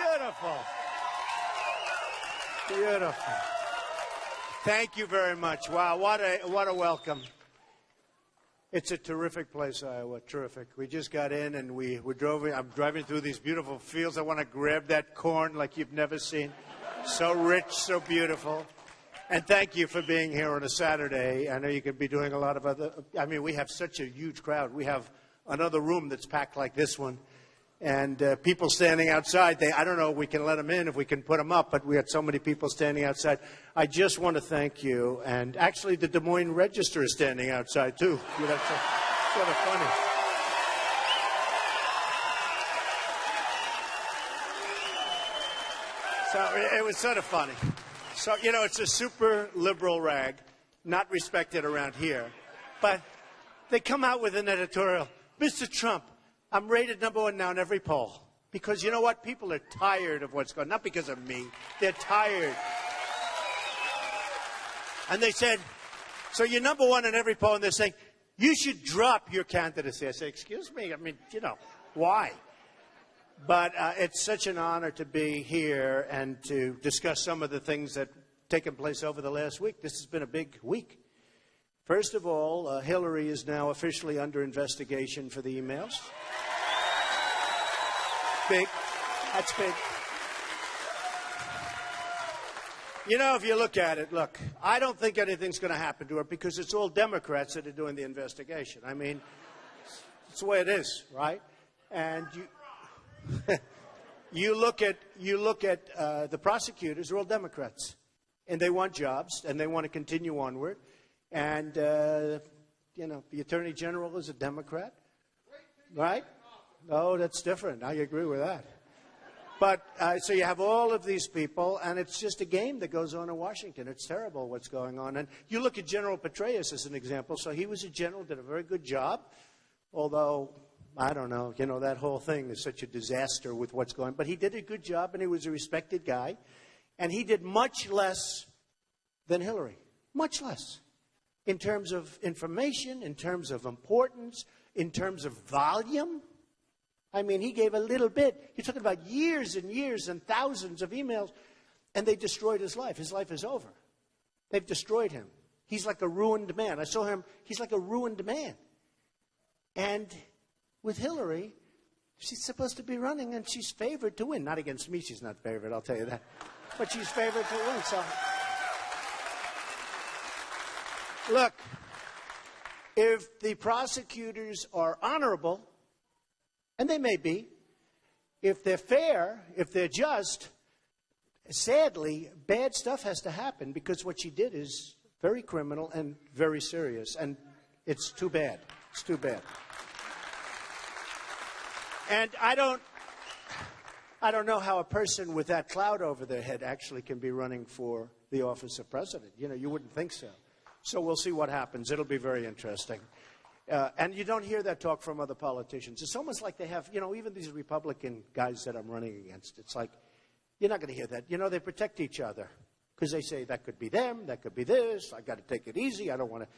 Beautiful. Beautiful. Thank you very much. Wow, what a welcome. It's a terrific place, Iowa. Terrific. We just got in and I'm driving through these beautiful fields. I want to grab that corn like you've never seen. So rich, so beautiful. And thank you for being here on a Saturday. I know you could be doing a lot of we have such a huge crowd. We have another room that's packed like this one. And people standing outside, I don't know if we can let them in, if we can put them up, but we had so many people standing outside. I just want to thank you. And actually, the Des Moines Register is standing outside, too. That's sort of funny. So it was sort of funny. So, it's a super liberal rag, not respected around here. But they come out with an editorial. Mr. Trump, I'm rated number one now in every poll. Because you know what? People are tired of what's going on. Not because of me. They're tired. And they said, so you're number one in every poll. And they're saying, you should drop your candidacy. I say, excuse me? Why? But it's such an honor to be here and to discuss some of the things that have taken place over the last week. This has been a big week. First of all, Hillary is now officially under investigation for the emails. Big. That's big. If you look at it, I don't think anything's going to happen to her because it's all Democrats that are doing the investigation. It's the way it is, right? And you look at the prosecutors, they're all Democrats. And they want jobs, and they want to continue onward. And, the Attorney General is a Democrat, right? Oh, that's different. I agree with that. But so you have all of these people, and it's just a game that goes on in Washington. It's terrible what's going on. And you look at General Petraeus as an example. So he was a general, did a very good job, although, I don't know, that whole thing is such a disaster with what's going on. But he did a good job, and he was a respected guy. And he did much less than Hillary, much less. In terms of information, in terms of importance, in terms of volume. He gave a little bit. You're talking about years and years and thousands of emails, and they destroyed his life. His life is over. They've destroyed him. He's like a ruined man. I saw him. He's like a ruined man. And with Hillary, she's supposed to be running, and she's favored to win. Not against me, she's not favored, I'll tell you that. But she's favored to win, so... Look, if the prosecutors are honorable, and they may be, if they're fair, if they're just, sadly, bad stuff has to happen because what she did is very criminal and very serious, and it's too bad. It's too bad. And I don't know how a person with that cloud over their head actually can be running for the office of president. You wouldn't think so. So we'll see what happens. It'll be very interesting. And you don't hear that talk from other politicians. It's almost like they have, even these Republican guys that I'm running against. It's like, you're not going to hear that. They protect each other because they say that could be them, that could be this. I got to take it easy. I don't want to.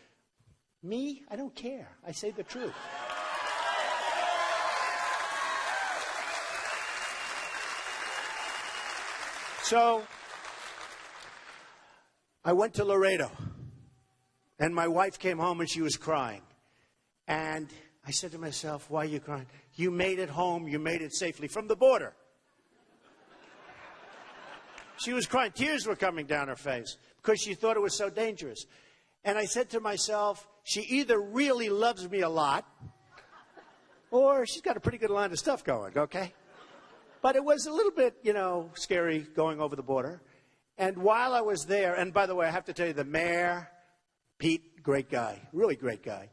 Me, I don't care. I say the truth. So I went to Laredo. And my wife came home and she was crying. And I said to myself, why are you crying? You made it home. You made it safely from the border. She was crying. Tears were coming down her face because she thought it was so dangerous. And I said to myself, she either really loves me a lot or she's got a pretty good line of stuff going, okay? But it was a little bit, scary going over the border. And while I was there, and by the way, I have to tell you, the mayor... Pete, great guy, really great guy.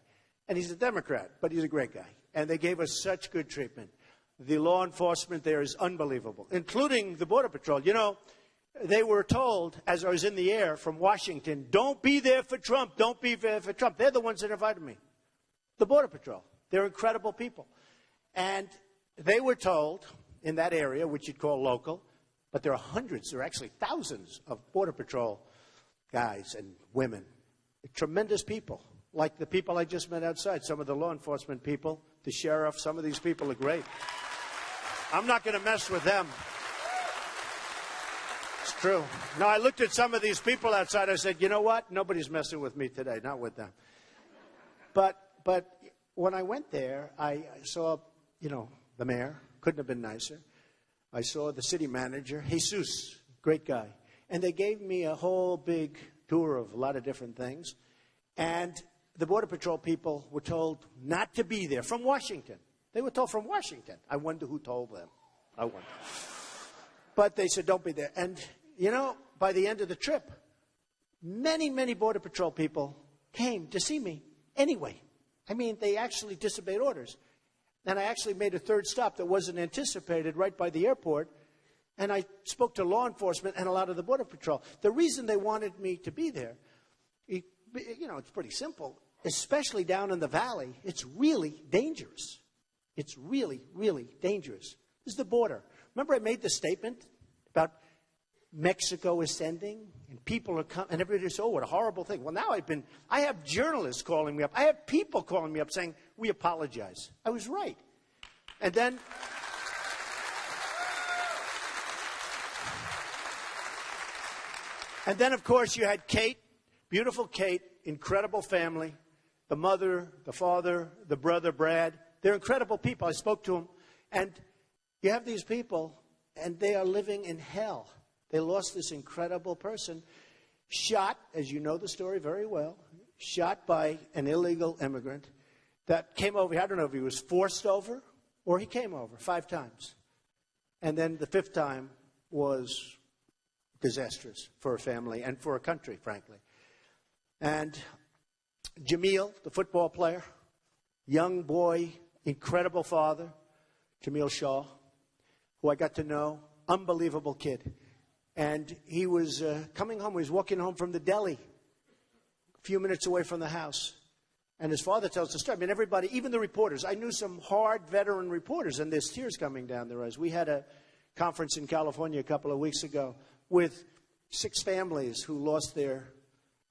And he's a Democrat, but he's a great guy. And they gave us such good treatment. The law enforcement there is unbelievable, including the Border Patrol. They were told, as I was in the air from Washington, don't be there for Trump, don't be there for Trump. They're the ones that invited me. The Border Patrol. They're incredible people. And they were told in that area, which you'd call local, but there are hundreds, there are actually thousands of Border Patrol guys and women. Tremendous people, like the people I just met outside, some of the law enforcement people, the sheriff, some of these people are great. I'm not going to mess with them. True. No, I looked at some of these people outside. I said, you know what? Nobody's messing with me today. Not with them. But when I went there, I saw, the mayor. Couldn't have been nicer. I saw the city manager, Jesus, great guy. And they gave me a whole big tour of a lot of different things. And the Border Patrol people were told not to be there from Washington. They were told from Washington. I wonder who told them. I wonder. But they said, don't be there. And, by the end of the trip, many, many Border Patrol people came to see me anyway. I mean, they actually disobeyed orders. And I actually made a third stop that wasn't anticipated right by the airport. And I spoke to law enforcement and a lot of the Border Patrol. The reason they wanted me to be there, it's pretty simple. Especially down in the valley, it's really dangerous. It's really, really dangerous. This is the border. Remember I made the statement about Mexico ascending and people are coming, and everybody says, oh, what a horrible thing. Well, now I have journalists calling me up. I have people calling me up saying, we apologize. I was right. And then, of course, you had Kate, beautiful Kate, incredible family, the mother, the father, the brother, Brad. They're incredible people. I spoke to them. And you have these people, and they are living in hell. They lost this incredible person, shot, as you know the story very well, shot by an illegal immigrant that came over. I don't know if he was forced over or he came over 5 times. And then the 5th time was disastrous for a family and for a country, frankly. And Jameel, the football player, young boy, incredible father, Jameel Shaw, who I got to know, unbelievable kid. And he was coming home. He was walking home from the deli, a few minutes away from the house. And his father tells the story. I mean, everybody, even the reporters. I knew some hard veteran reporters, and there's tears coming down their eyes. We had a conference in California a couple of weeks ago with 6 families who lost their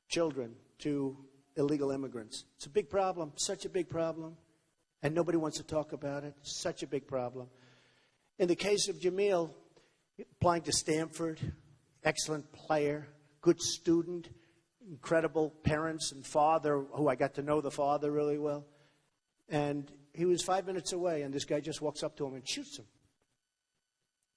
children to illegal immigrants. It's a big problem, such a big problem. And nobody wants to talk about it. Such a big problem. In the case of Jameel, applying to Stanford, excellent player, good student, incredible parents and father, who I got to know the father really well. And he was 5 minutes away, and this guy just walks up to him and shoots him.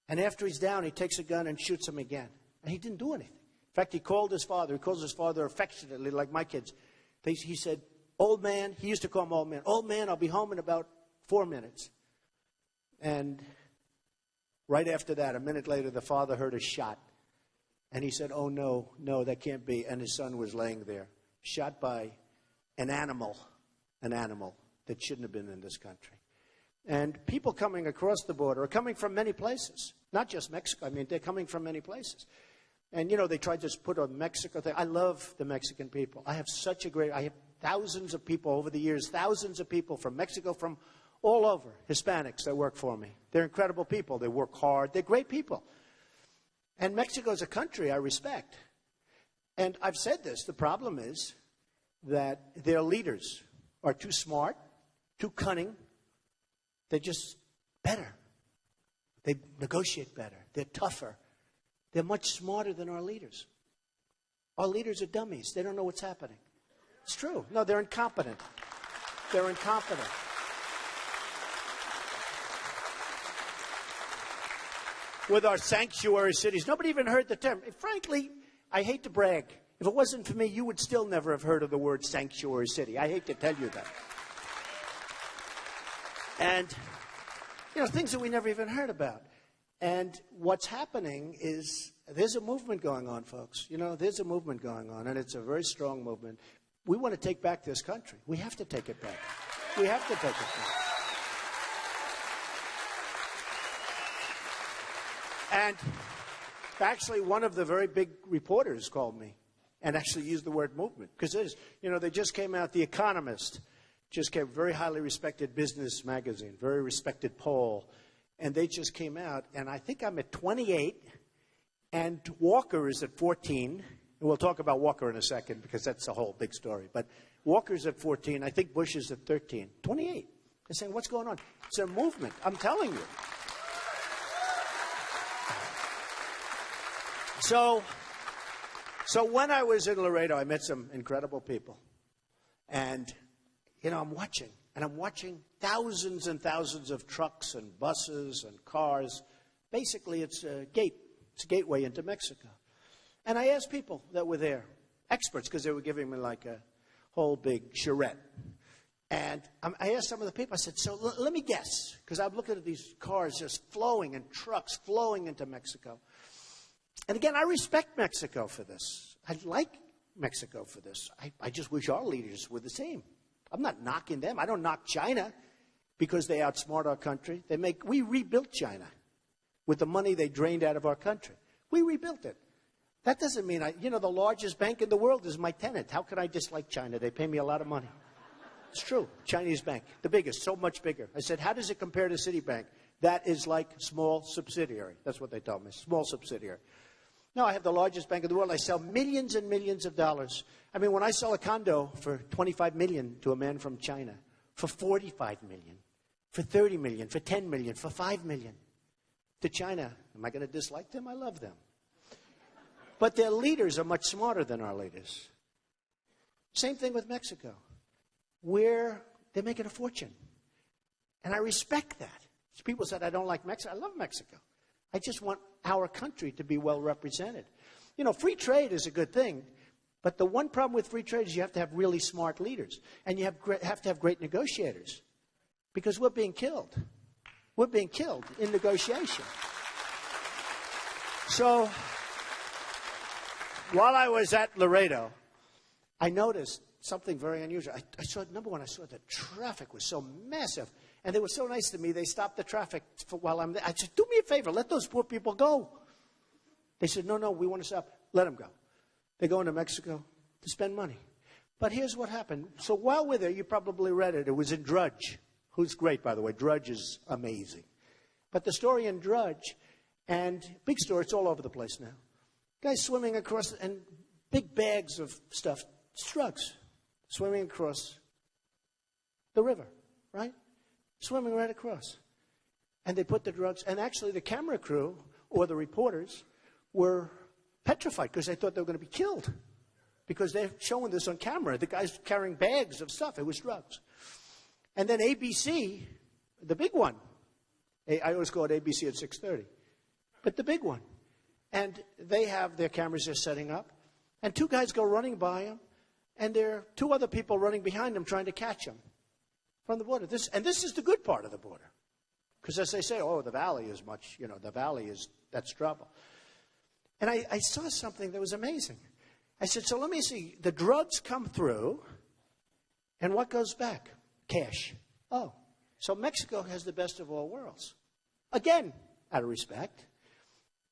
And after he's down, he takes a gun and shoots him again. And he didn't do anything. In fact, he called his father. He calls his father affectionately, like my kids. He said, old man, he used to call him old man. Old man, I'll be home in about 4 minutes. And right after that, a minute later, the father heard a shot. And he said, oh, no, that can't be. And his son was laying there, shot by an animal that shouldn't have been in this country. And people coming across the border are coming from many places, not just Mexico. I mean, they're coming from many places. And, they tried to just put a Mexico thing. I love the Mexican people. I have thousands of people over the years, thousands of people from Mexico, from all over, Hispanics that work for me. They're incredible people. They work hard. They're great people. And Mexico is a country I respect. And I've said this. The problem is that their leaders are too smart, too cunning. They're just better. They negotiate better. They're tougher. They're much smarter than our leaders. Our leaders are dummies. They don't know what's happening. It's true. No, they're incompetent. They're incompetent. With our sanctuary cities, nobody even heard the term. Frankly, I hate to brag. If it wasn't for me, you would still never have heard of the word sanctuary city. I hate to tell you that. And, things that we never even heard about. And what's happening is there's a movement going on, folks. There's a movement going on, and it's a very strong movement. We want to take back this country. We have to take it back. We have to take it back. And actually, one of the very big reporters called me and actually used the word movement. Because it is, they just came out, The Economist just came, very highly respected business magazine, very respected poll. And they just came out, and I think I'm at 28, and Walker is at 14. And we'll talk about Walker in a second because that's a whole big story. But Walker's at 14. I think Bush is at 13. 28. They're saying, what's going on? It's a movement. I'm telling you. So when I was in Laredo, I met some incredible people. And, I'm watching thousands and thousands of trucks and buses and cars. Basically, it's a gateway into Mexico. And I asked people that were there, experts, because they were giving me like a whole big charrette. And I asked some of the people, I said, so let me guess, because I'm looking at these cars just flowing and trucks flowing into Mexico. And again, I respect Mexico for this. I like Mexico for this. I just wish our leaders were the same. I'm not knocking them. I don't knock China because they outsmart our country. We rebuilt China with the money they drained out of our country. We rebuilt it. That doesn't mean the largest bank in the world is my tenant. How could I dislike China? They pay me a lot of money. It's true. Chinese bank, the biggest, so much bigger. I said, how does it compare to Citibank? That is like small subsidiary. That's what they told me, small subsidiary. No, I have the largest bank in the world. I sell millions and millions of dollars. I mean, when I sell a condo for $25 million to a man from China, for $45 million, for $30 million, for $10 million, for $5 million to China, am I going to dislike them? I love them. But their leaders are much smarter than our leaders. Same thing with Mexico. They're making a fortune. And I respect that. People said, I don't like Mexico. I love Mexico. I just want our country to be well represented. Free trade is a good thing. But the one problem with free trade is you have to have really smart leaders. And you have to have great negotiators. Because we're being killed. We're being killed in negotiation. So, while I was at Laredo, I noticed something very unusual. I saw the traffic was so massive. And they were so nice to me, they stopped the traffic while I'm there. I said, do me a favor, let those poor people go. They said, no, we want to stop. Let them go. They go into Mexico to spend money. But here's what happened. So while we're there, you probably read it. It was in Drudge, who's great, by the way. Drudge is amazing. But the story in Drudge, and big story, it's all over the place now. Guys swimming across, and big bags of stuff, it's drugs, swimming across the river, right? Swimming right across. And they put the drugs, and actually the camera crew, or the reporters, were petrified because they thought they were going to be killed. Because they're showing this on camera. The guy's carrying bags of stuff. It was drugs. And then ABC, the big one. I always call it ABC at 6:30. But the big one. And they have their cameras they're setting up. And two guys go running by him. And there are two other people running behind him trying to catch him from the border. This is the good part of the border. Because as they say, the valley is much, that's trouble. And I saw something that was amazing. I said, so let me see. The drugs come through, and what goes back? Cash. Oh, so Mexico has the best of all worlds. Again, out of respect.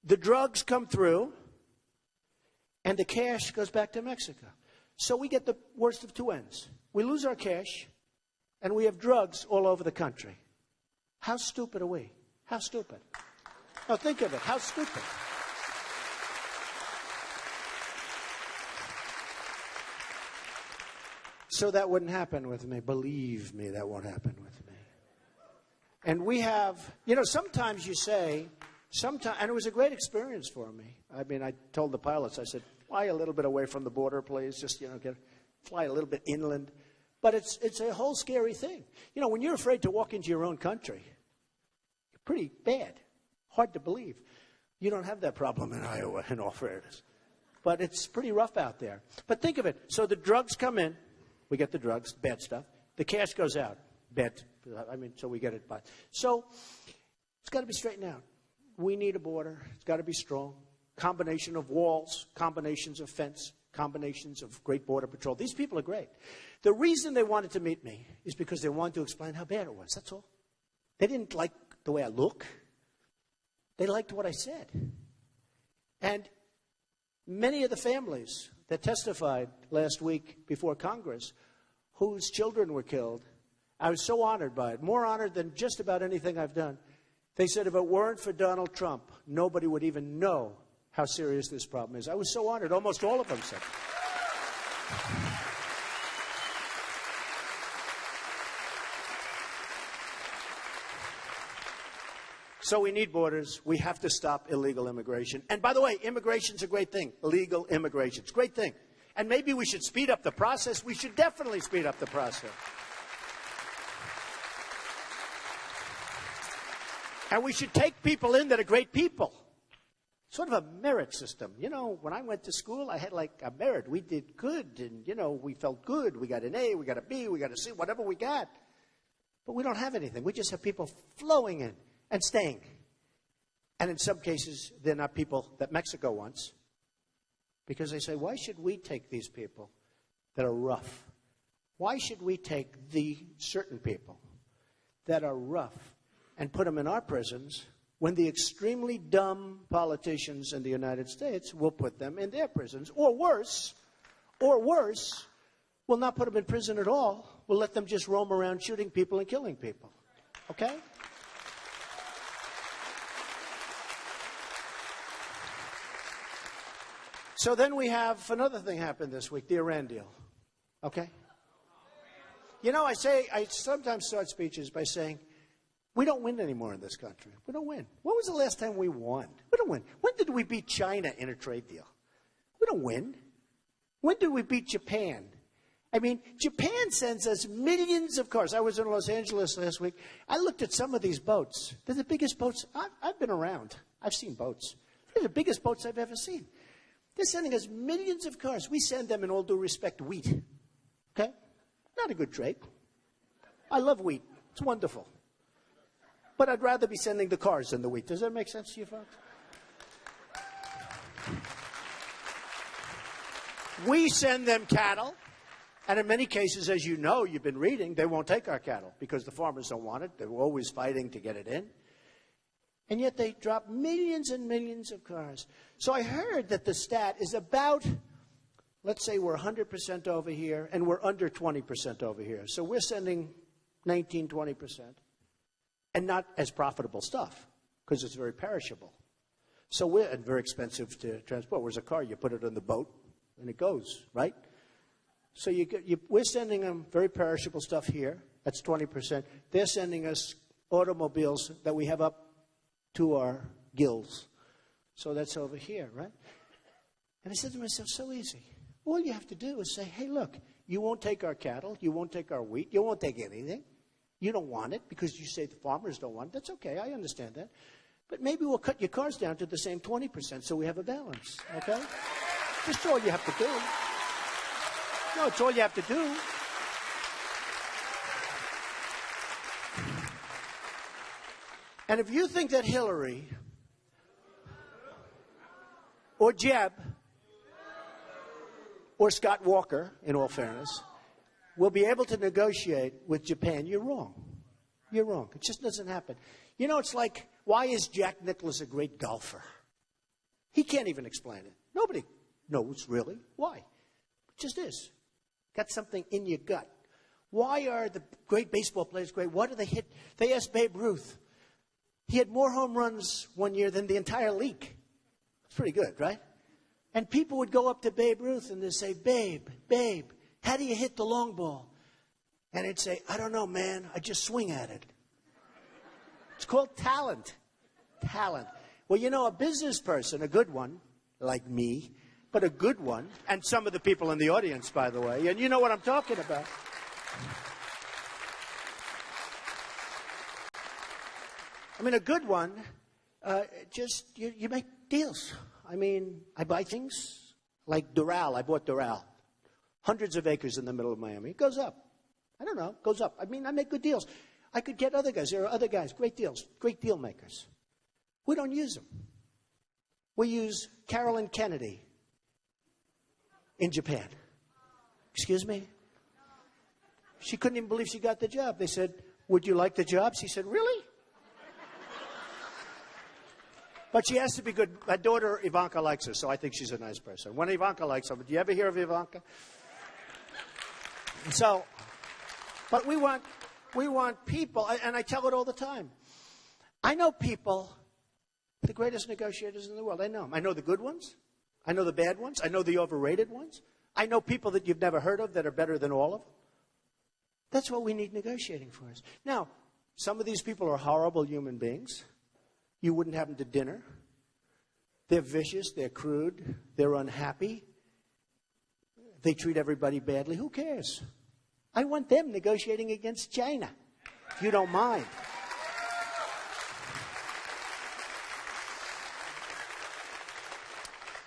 The drugs come through, and the cash goes back to Mexico. So we get the worst of two ends. We lose our cash, and we have drugs all over the country. How stupid are we? How stupid? Now think of it. How stupid? So that wouldn't happen with me. Believe me, that won't happen with me. And we have, sometimes you say, and it was a great experience for me. I mean, I told the pilots, I said, fly a little bit away from the border, please. Just, fly a little bit inland. But it's a whole scary thing. When you're afraid to walk into your own country, you're pretty bad. Hard to believe. You don't have that problem in Iowa, in all fairness. But it's pretty rough out there. But think of it. So the drugs come in. We get the drugs, bad stuff. The cash goes out, bad. So we get it by. So it's got to be straightened out. We need a border. It's got to be strong. Combination of walls, combinations of fence, combinations of great border patrol. These people are great. The reason they wanted to meet me is because they wanted to explain how bad it was. That's all. They didn't like the way I look. They liked what I said. And many of the families that testified last week before Congress, whose children were killed, I was so honored by it, more honored than just about anything I've done. They said if it weren't for Donald Trump, nobody would even know how serious this problem is. I was so honored. Almost all of them said. So we need borders. We have to stop illegal immigration. And by the way, immigration's a great thing. Legal immigration. It's a great thing. And maybe we should speed up the process. We should definitely speed up the process. And we should take people in that are great people. Sort of a merit system. You know, when I went to school, I had like a merit. We did good, and, you know, we felt good. We got an A, we got a B, we got a C, whatever we got. But we don't have anything. We just have people flowing in and staying. And in some cases, they're not people that Mexico wants. Because they say, why should we take these people that are rough? Why should we take the certain people that are rough and put them in our prisons when the extremely dumb politicians in the United States will put them in their prisons? Or worse, will not put them in prison at all. We'll let them just roam around shooting people and killing people. Okay? So then we have another thing happen this week, the Iran deal. Okay? You know, I sometimes start speeches by saying, we don't win anymore in this country. We don't win. When was the last time we won? We don't win. When did we beat China in a trade deal? We don't win. When did we beat Japan? I mean, Japan sends us millions of cars. I was in Los Angeles last week. I looked at some of these boats. They're the biggest boats. I've been around. I've seen boats. They're the biggest boats I've ever seen. They're sending us millions of cars. We send them, in all due respect, wheat. Okay? Not a good trade. I love wheat. It's wonderful. But I'd rather be sending the cars than the wheat. Does that make sense to you folks? We send them cattle. And in many cases, as you know, you've been reading, they won't take our cattle because the farmers don't want it. They're always fighting to get it in. And yet they drop millions and millions of cars. So I heard that the stat is about, let's say we're 100% over here, and we're under 20% over here. So we're sending 19, 20%. And not as profitable stuff, because it's very perishable. So we're very expensive to transport. Whereas a car, you put it on the boat, and it goes, right? So we're sending them very perishable stuff here. That's 20%. They're sending us automobiles that we have up to our gills. So that's over here, right? And I said to myself, so easy. All you have to do is say, hey, look, you won't take our cattle, you won't take our wheat, you won't take anything. You don't want it because you say the farmers don't want it. That's okay, I understand that. But maybe we'll cut your cars down to the same 20% so we have a balance, okay? That's all you have to do. No, it's all you have to do. And if you think that Hillary or Jeb or Scott Walker, in all fairness, will be able to negotiate with Japan, you're wrong. You're wrong. It just doesn't happen. You know, it's like, why is Jack Nicklaus a great golfer? He can't even explain it. Nobody knows, really. Why? It just is. Got something in your gut. Why are the great baseball players great? Why do they hit? They asked Babe Ruth. He had more home runs one year than the entire league. It's pretty good, right? And people would go up to Babe Ruth and they'd say, Babe, how do you hit the long ball? And he'd say, I don't know, man. I just swing at it. It's called talent. Talent. Well, you know, a business person, a good one, like me, but a good one, and some of the people in the audience, by the way, and you know what I'm talking about. I mean, a good one, you make deals. I mean, I buy things like Doral. I bought Doral. Hundreds of acres in the middle of Miami. It goes up. I don't know. It goes up. I mean, I make good deals. I could get other guys. There are other guys. Great deals. Great deal makers. We don't use them. We use Carolyn Kennedy in Japan. Excuse me? She couldn't even believe she got the job. They said, would you like the job? She said, really? But she has to be good. My daughter, Ivanka, likes her, so I think she's a nice person. When Ivanka likes her, do you ever hear of Ivanka? So, but we want people, and I tell it all the time. I know people, the greatest negotiators in the world. I know them. I know the good ones. I know the bad ones. I know the overrated ones. I know people that you've never heard of that are better than all of them. That's what we need negotiating for us. Now, some of these people are horrible human beings. You wouldn't have them to dinner. They're vicious. They're crude. They're unhappy. They treat everybody badly. Who cares? I want them negotiating against China, if you don't mind.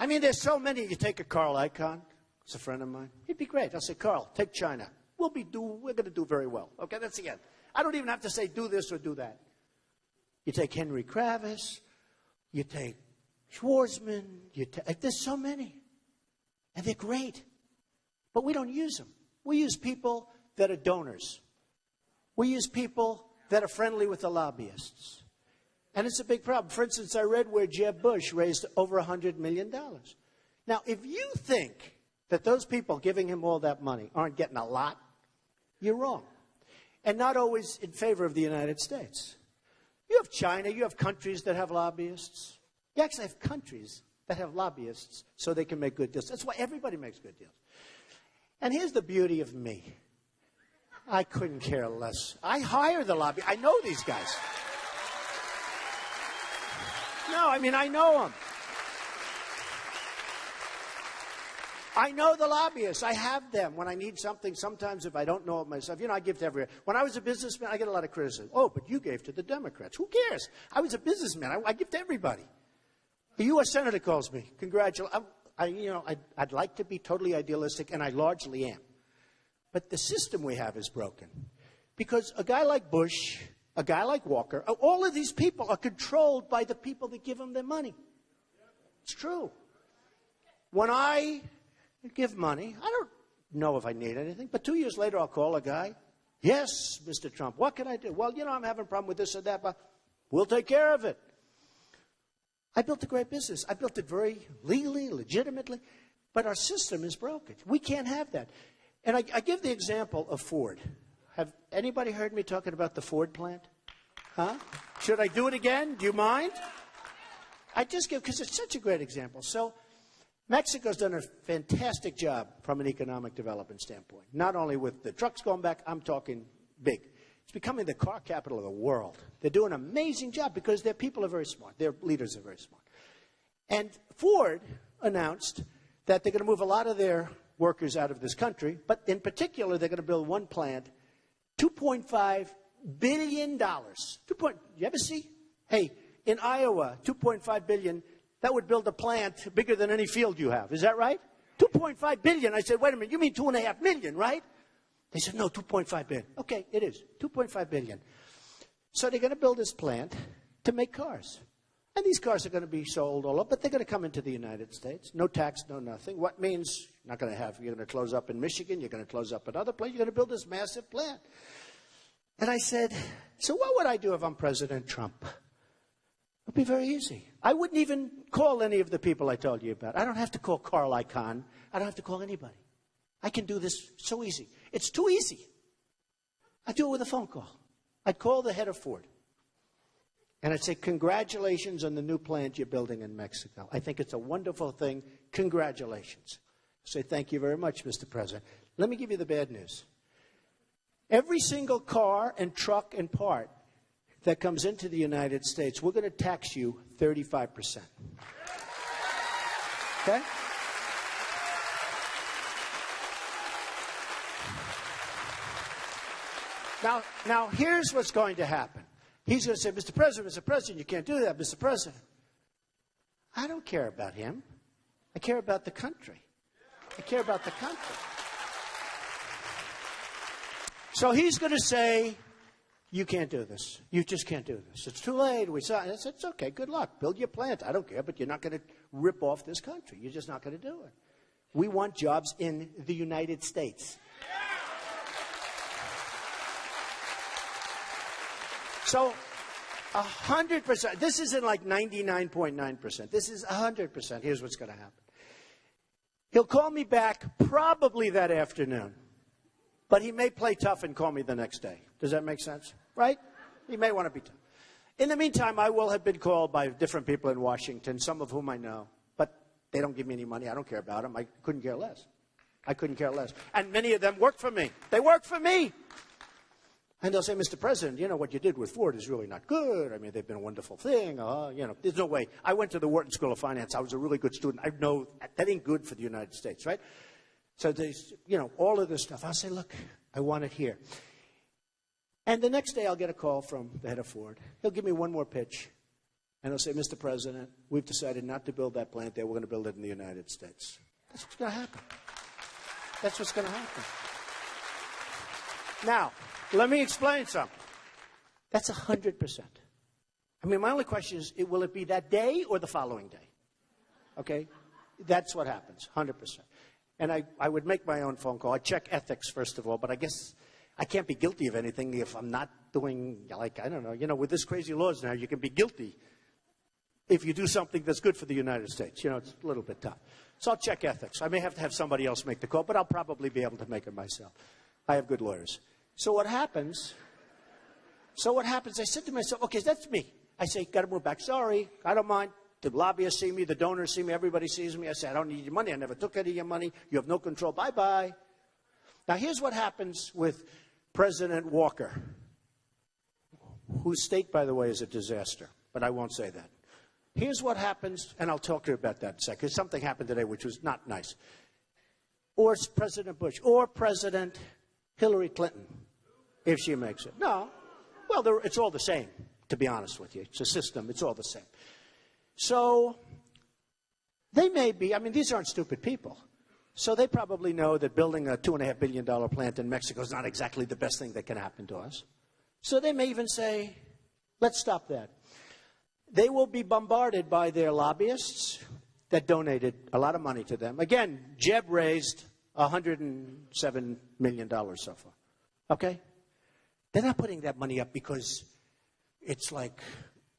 I mean, there's so many. You take a Carl Icahn. He's a friend of mine. He'd be great. I'll say, Carl, take China. We're going to do very well. Okay, that's the end. I don't even have to say do this or do that. You take Henry Kravis. You take Schwarzman. There's so many. And they're great. But we don't use them. We use people that are donors. We use people that are friendly with the lobbyists. And it's a big problem. For instance, I read where Jeb Bush raised over $100 million. Now, if you think that those people giving him all that money aren't getting a lot, you're wrong. And not always in favor of the United States. You have China. You have countries that have lobbyists. You actually have countries that have lobbyists so they can make good deals. That's why everybody makes good deals. And here's the beauty of me. I couldn't care less. I hire the lobby. I know these guys. No, I mean, I know them. I know the lobbyists. I have them when I need something. Sometimes if I don't know it myself, I give to everyone. When I was a businessman, I get a lot of criticism. Oh, but you gave to the Democrats. Who cares? I was a businessman. I give to everybody. A U.S. Senator calls me. Congratulations. I'd like to be totally idealistic, and I largely am. But the system we have is broken. Because a guy like Bush, a guy like Walker, all of these people are controlled by the people that give them their money. It's true. When I give money, I don't know if I need anything, but 2 years later I'll call a guy. Yes, Mr. Trump, what can I do? Well, I'm having a problem with this or that, but we'll take care of it. I built a great business. I built it very legally, legitimately, but our system is broken. We can't have that. And I give the example of Ford. Have anybody heard me talking about the Ford plant? Huh? Should I do it again? Do you mind? I just give, because it's such a great example. So Mexico's done a fantastic job from an economic development standpoint. Not only with the trucks going back, I'm talking big. It's becoming the car capital of the world. They're doing an amazing job because their people are very smart. Their leaders are very smart. And Ford announced that they're going to move a lot of their workers out of this country, but in particular, they're going to build one plant, $2.5 billion. You ever see? Hey, in Iowa, $2.5 billion, that would build a plant bigger than any field you have. Is that right? $2.5 billion. I said, wait a minute, you mean $2.5 million, right? They said, no, $2.5 billion. Okay, it is, $2.5 billion. So they're going to build this plant to make cars. And these cars are going to be sold all over, but they're going to come into the United States. No tax, no nothing. What means you're going to close up in Michigan, you're going to close up at other places, you're going to build this massive plant. And I said, so what would I do if I'm President Trump? It would be very easy. I wouldn't even call any of the people I told you about. I don't have to call Carl Icahn. I don't have to call anybody. I can do this so easy. It's too easy. I do it with a phone call. I'd call the head of Ford. And I'd say, congratulations on the new plant you're building in Mexico. I think it's a wonderful thing. Congratulations. I say, thank you very much, Mr. President. Let me give you the bad news. Every single car and truck and part that comes into the United States, we're going to tax you 35%. Okay? Now, here's what's going to happen. He's going to say, Mr. President, you can't do that, Mr. President. I don't care about him. I care about the country. I care about the country. So he's going to say, you can't do this. You just can't do this. It's too late. I said, it's okay. Good luck. Build your plant. I don't care, but you're not going to rip off this country. You're just not going to do it. We want jobs in the United States. So 100%. This isn't like 99.9%. This is 100%. Here's what's going to happen. He'll call me back probably that afternoon. But he may play tough and call me the next day. Does that make sense? Right? He may want to be tough. In the meantime, I will have been called by different people in Washington, some of whom I know. But they don't give me any money. I don't care about them. I couldn't care less. I couldn't care less. And many of them work for me. They work for me. And they'll say, Mr. President, what you did with Ford is really not good. I mean, they've been a wonderful thing. There's no way. I went to the Wharton School of Finance. I was a really good student. I know that ain't good for the United States, right? So there's, all of this stuff. I'll say, look, I want it here. And the next day I'll get a call from the head of Ford. He'll give me one more pitch. And he'll say, Mr. President, we've decided not to build that plant there. We're going to build it in the United States. That's what's going to happen. That's what's going to happen. Now, let me explain something. That's 100%. I mean, my only question is, will it be that day or the following day? Okay? That's what happens, 100%. And I would make my own phone call. I check ethics, first of all, but I guess I can't be guilty of anything if I'm not doing, I don't know. With this crazy laws now, you can be guilty if you do something that's good for the United States. It's a little bit tough. So I'll check ethics. I may have to have somebody else make the call, but I'll probably be able to make it myself. I have good lawyers. So what happens, I said to myself, okay, that's me. I say, got to move back. Sorry, I don't mind. The lobbyists see me, the donors see me, everybody sees me. I say, I don't need your money. I never took any of your money. You have no control. Bye-bye. Now, here's what happens with President Walker, whose state, by the way, is a disaster. But I won't say that. Here's what happens, and I'll talk to you about that in a second. Something happened today which was not nice. Or President Bush, or President Hillary Clinton, if she makes it. No. Well, it's all the same, to be honest with you. It's a system. It's all the same. So they may be, these aren't stupid people. So they probably know that building a $2.5 billion plant in Mexico is not exactly the best thing that can happen to us. So they may even say, let's stop that. They will be bombarded by their lobbyists that donated a lot of money to them. Again, Jeb raised $107 million so far. Okay? They're not putting that money up because it's like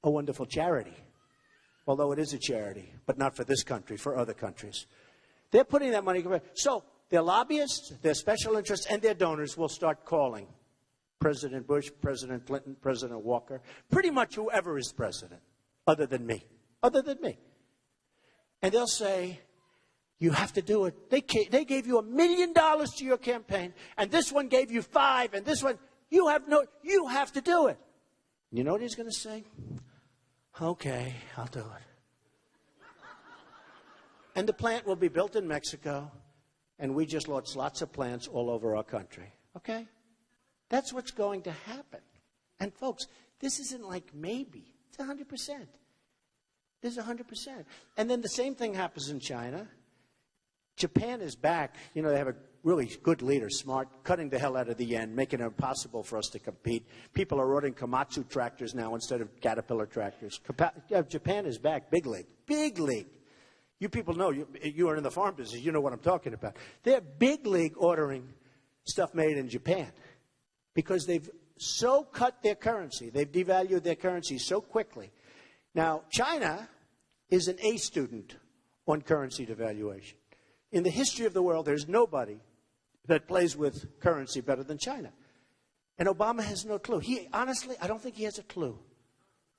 a wonderful charity. Although it is a charity, but not for this country, for other countries. They're putting that money. So their lobbyists, their special interests, and their donors will start calling President Bush, President Clinton, President Walker, pretty much whoever is president, other than me. And they'll say, you have to do it. They gave you $1 million to your campaign, and this one gave you $5 million, and this one, you have to do it. You know what he's going to say? Okay, I'll do it. And the plant will be built in Mexico, and we just launched lots of plants all over our country. Okay? That's what's going to happen. And folks, this isn't like maybe. It's 100%. This is 100%. And then the same thing happens in China. Japan is back. They have a really good leader, smart, cutting the hell out of the yen, making it impossible for us to compete. People are ordering Komatsu tractors now instead of Caterpillar tractors. Japan is back. Big league. Big league. You people know, you are in the farm business. You know what I'm talking about. They're big league ordering stuff made in Japan because they've so cut their currency. They've devalued their currency so quickly. Now, China is an A student on currency devaluation. In the history of the world, there's nobody that plays with currency better than China. And Obama has no clue. Honestly, I don't think he has a clue.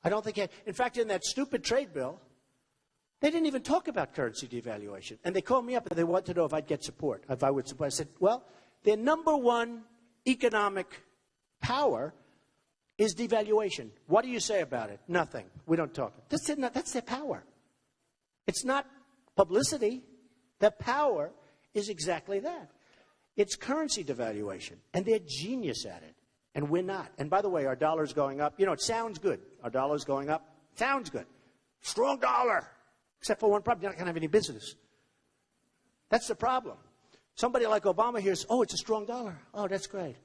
In fact, in that stupid trade bill, they didn't even talk about currency devaluation. And they called me up and they wanted to know if I'd get support, if I would support. I said, well, their number one economic power is devaluation. What do you say about it? Nothing. We don't talk. That's their power. It's not publicity. Their power is exactly that. It's currency devaluation. And they're genius at it. And we're not. And by the way, our dollar's going up. It sounds good. Our dollar's going up. Sounds good. Strong dollar. Except for one problem, you're not going to have any business. That's the problem. Somebody like Obama hears, oh, it's a strong dollar. Oh, that's great.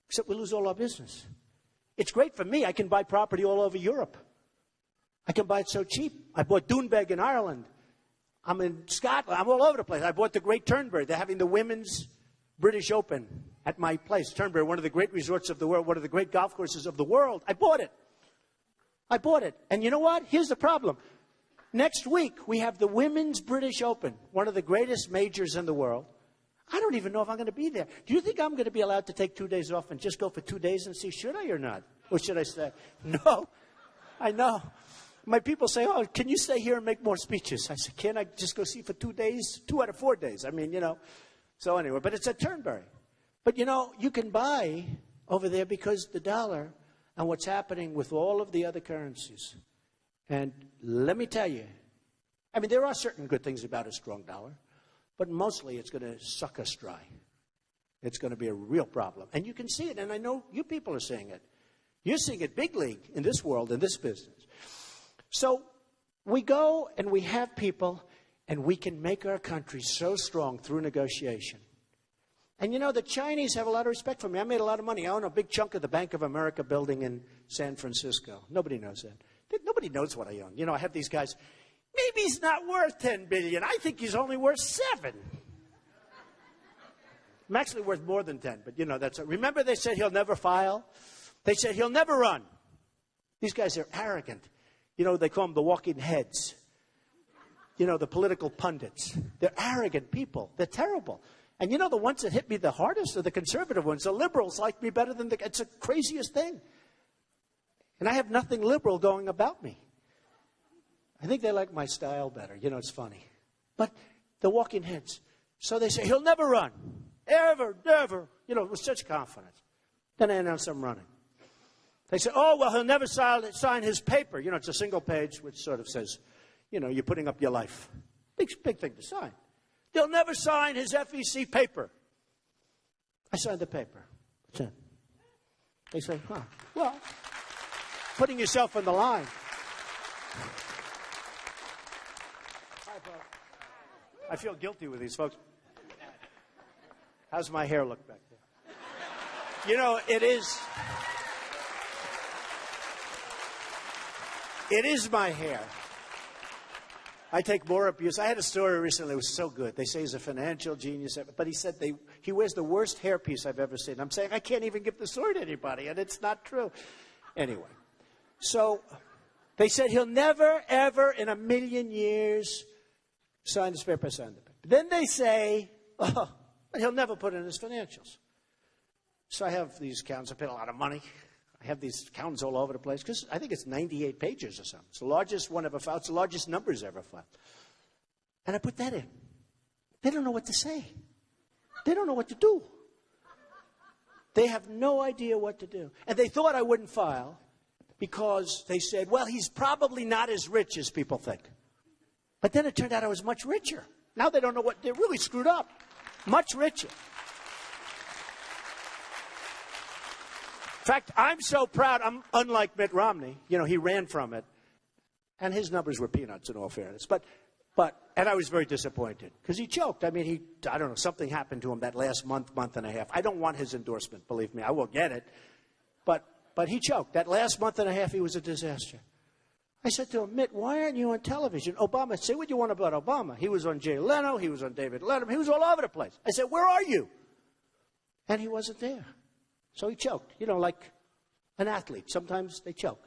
Except we lose all our business. It's great for me. I can buy property all over Europe. I can buy it so cheap. I bought Doonbeg in Ireland. I'm in Scotland. I'm all over the place. I bought the Great Turnberry. They're having the Women's British Open at my place. Turnberry, one of the great resorts of the world, one of the great golf courses of the world. I bought it. And you know what? Here's the problem. Next week, we have the Women's British Open, one of the greatest majors in the world. I don't even know if I'm going to be there. Do you think I'm going to be allowed to take 2 days off and just go for 2 days and see, should I or not? Or should I stay? No. I know. My people say, oh, can you stay here and make more speeches? I said, can't I just go see for 2 days? 2 out of 4 days. So anyway, but it's at Turnberry. But you can buy over there because the dollar and what's happening with all of the other currencies. And let me tell you, I mean, there are certain good things about a strong dollar, but mostly it's going to suck us dry. It's going to be a real problem. And you can see it, and I know you people are seeing it. You're seeing it big league in this world, in this business. So we go and we have people, and we can make our country so strong through negotiation. And you know, the Chinese have a lot of respect for me. I made a lot of money. I own a big chunk of the Bank of America building in San Francisco. Nobody knows that. Nobody knows what I own. You know, I have these guys. Maybe he's not worth $10 billion. I think he's only worth $7. I'm actually worth more than 10, but you know, remember they said he'll never file? They said he'll never run. These guys are arrogant. You know, they call them the walking heads. You know, the political pundits. They're arrogant people. They're terrible. And you know, the ones that hit me the hardest are the conservative ones. The liberals like me better than it's the craziest thing. And I have nothing liberal going about me. I think they like my style better. You know, it's funny. But the walking heads. So they say, he'll never run. Ever, never. You know, with such confidence. Then I announce I'm running. They say, oh, well, he'll never sign his paper. You know, it's a single page which sort of says, you know, you're putting up your life. Big thing to sign. He'll never sign his FEC paper. I signed the paper. That's it. They say, well, putting yourself on the line. I feel guilty with these folks. How's my hair look back there? You know, it is my hair. I take more abuse. I had a story recently. It was so good. They say he's a financial genius, but he said he wears the worst hairpiece I've ever seen. I'm saying I can't even give the story to anybody, and it's not true. Anyway, so they said he'll never, ever in a million years sign his paper, sign the paper. Then they say, oh, he'll never put in his financials. So I have these accounts. I paid a lot of money. I have these accounts all over the place because I think it's 98 pages or something. It's the largest one ever filed. It's the largest numbers ever filed. And I put that in. They don't know what to say. They don't know what to do. They have no idea what to do. And they thought I wouldn't file because they said, well, he's probably not as rich as people think. But then it turned out I was much richer. Now they don't know what, they're really screwed up. Much richer. In fact, I'm so proud. I'm unlike Mitt Romney. You know, he ran from it. And his numbers were peanuts in all fairness. And I was very disappointed because he choked. I mean, I don't know, something happened to him that last month and a half. I don't want his endorsement, believe me. I will get it. But he choked. That last month and a half, he was a disaster. I said to him, Mitt, why aren't you on television? Obama, say what you want about Obama. He was on Jay Leno. He was on David Letterman. He was all over the place. I said, where are you? And he wasn't there. So he choked. You know, like an athlete. Sometimes they choke.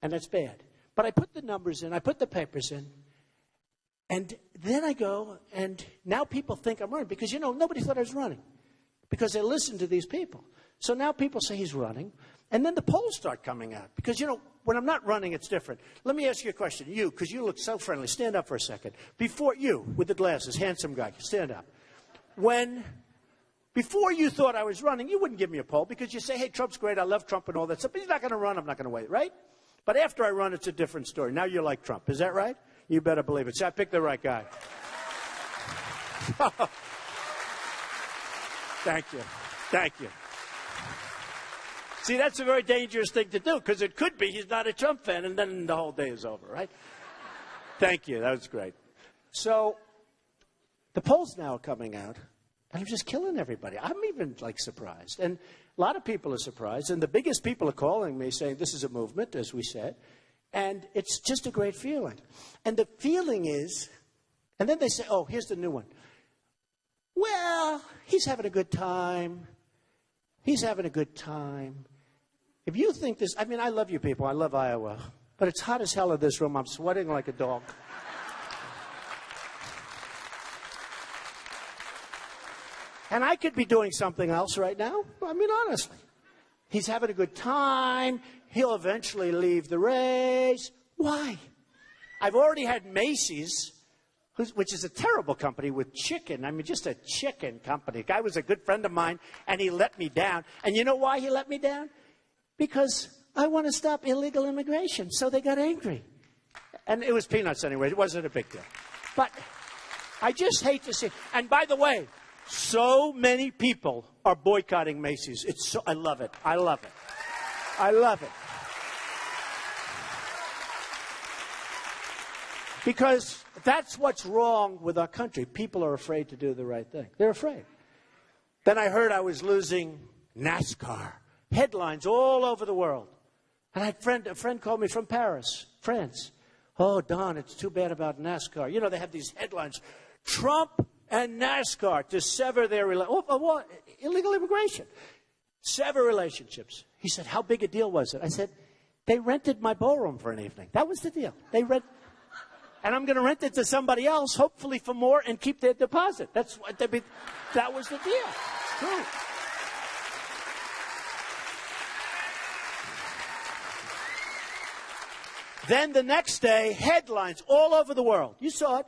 And that's bad. But I put the numbers in. I put the papers in. And then I go, and now people think I'm running. Because, you know, nobody thought I was running. Because they listened to these people. So now people say he's running. And then the polls start coming out. Because, you know, when I'm not running, it's different. Let me ask you a question. You, because you look so friendly. Stand up for a second. Before you, with the glasses, handsome guy, stand up. Before you thought I was running, you wouldn't give me a poll because you say, hey, Trump's great. I love Trump and all that stuff. But he's not going to run. I'm not going to wait, right? But after I run, it's a different story. Now you like Trump. Is that right? You better believe it. So I picked the right guy. Thank you. Thank you. See, that's a very dangerous thing to do because it could be he's not a Trump fan and then the whole day is over, right? Thank you. That was great. So the polls now are coming out, and I'm just killing everybody. I'm even, surprised. And a lot of people are surprised. And the biggest people are calling me saying this is a movement, as we said. And it's just a great feeling. And the feeling is, and then they say, oh, here's the new one. Well, he's having a good time. He's having a good time. If you think this, I mean, I love you people. I love Iowa. But it's hot as hell in this room. I'm sweating like a dog. And I could be doing something else right now. I mean, honestly. He's having a good time. He'll eventually leave the race. Why? I've already had Macy's, which is a terrible company with chicken. I mean, just a chicken company. The guy was a good friend of mine, and he let me down. And you know why he let me down? Because I want to stop illegal immigration. So they got angry. And it was peanuts anyway. It wasn't a big deal. But I just hate to see. And by the way, so many people are boycotting Macy's. I love it. I love it. I love it. Because that's what's wrong with our country. People are afraid to do the right thing. They're afraid. Then I heard I was losing NASCAR. Headlines all over the world. And a friend called me from Paris, France. Oh, Don, it's too bad about NASCAR. You know, they have these headlines. Trump and NASCAR to sever their illegal immigration. Sever relationships. He said, how big a deal was it? I said, they rented my ballroom for an evening. That was the deal. And I'm going to rent it to somebody else, hopefully for more, and keep their deposit. That was the deal. It's true. Then the next day, headlines all over the world. You saw it.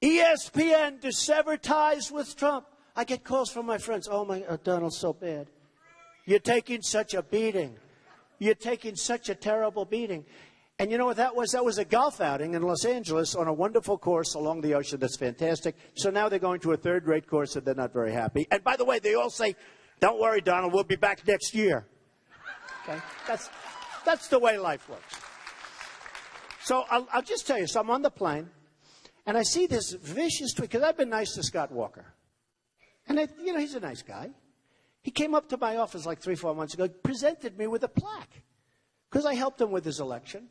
ESPN to sever ties with Trump. I get calls from my friends. Oh, Donald's so bad. You're taking such a beating. You're taking such a terrible beating. And you know what that was? That was a golf outing in Los Angeles on a wonderful course along the ocean that's fantastic. So now they're going to a third-rate course and they're not very happy. And by the way, they all say, don't worry, Donald, we'll be back next year. Okay? That's the way life works. So I'll just tell you, so I'm on the plane, and I see this vicious tweet, because I've been nice to Scott Walker. And, he's a nice guy. He came up to my office like 3-4 months ago, presented me with a plaque, because I helped him with his election.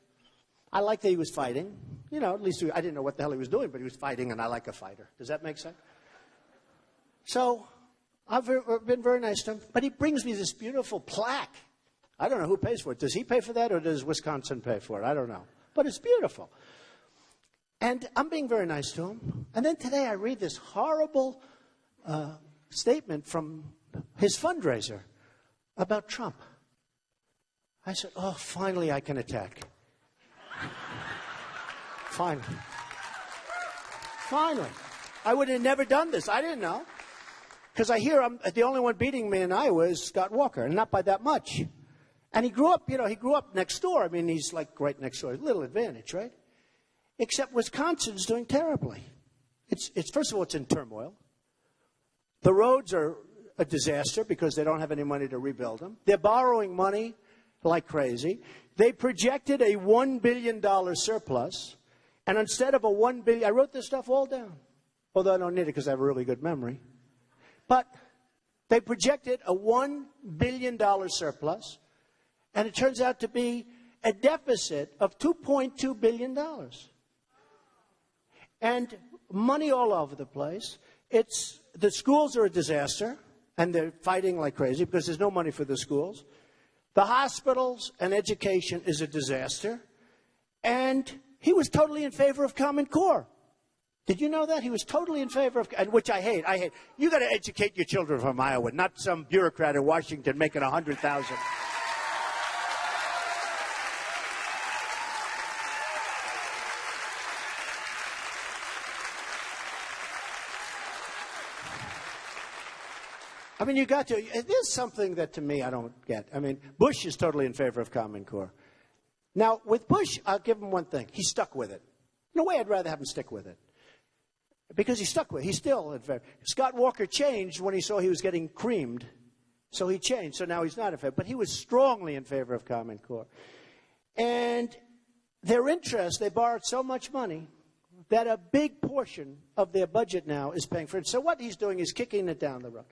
I liked that he was fighting. At least I didn't know what the hell he was doing, but he was fighting, and I like a fighter. Does that make sense? So I've been very nice to him. But he brings me this beautiful plaque. I don't know who pays for it. Does he pay for that, or does Wisconsin pay for it? I don't know. But it's beautiful. And I'm being very nice to him. And then today I read this horrible statement from his fundraiser about Trump. I said, oh, finally I can attack. Finally. I would have never done this. I didn't know. Because I hear the only one beating me in Iowa is Scott Walker, and not by that much. And he grew up next door. I mean, he's like right next door. A little advantage, right? Except Wisconsin's doing terribly. It's first of all, it's in turmoil. The roads are a disaster because they don't have any money to rebuild them. They're borrowing money like crazy. They projected a $1 billion surplus. And instead of a $1 billion, I wrote this stuff all down. Although I don't need it because I have a really good memory. But they projected a $1 billion surplus. And it turns out to be a deficit of $2.2 billion. And money all over the place. The schools are a disaster, and they're fighting like crazy because there's no money for the schools. The hospitals and education is a disaster. And he was totally in favor of Common Core. Did you know that? He was totally in favor of, which I hate. You got to educate your children from Iowa, not some bureaucrat in Washington making $100,000. I mean, there's something that to me I don't get. I mean, Bush is totally in favor of Common Core. Now, with Bush, I'll give him one thing. He stuck with it. In a way, I'd rather have him stick with it. Because he stuck with it. He's still in favor. Scott Walker changed when he saw he was getting creamed. So he changed. So now he's not in favor. But he was strongly in favor of Common Core. And their interest, they borrowed so much money that a big portion of their budget now is paying for it. So what he's doing is kicking it down the road.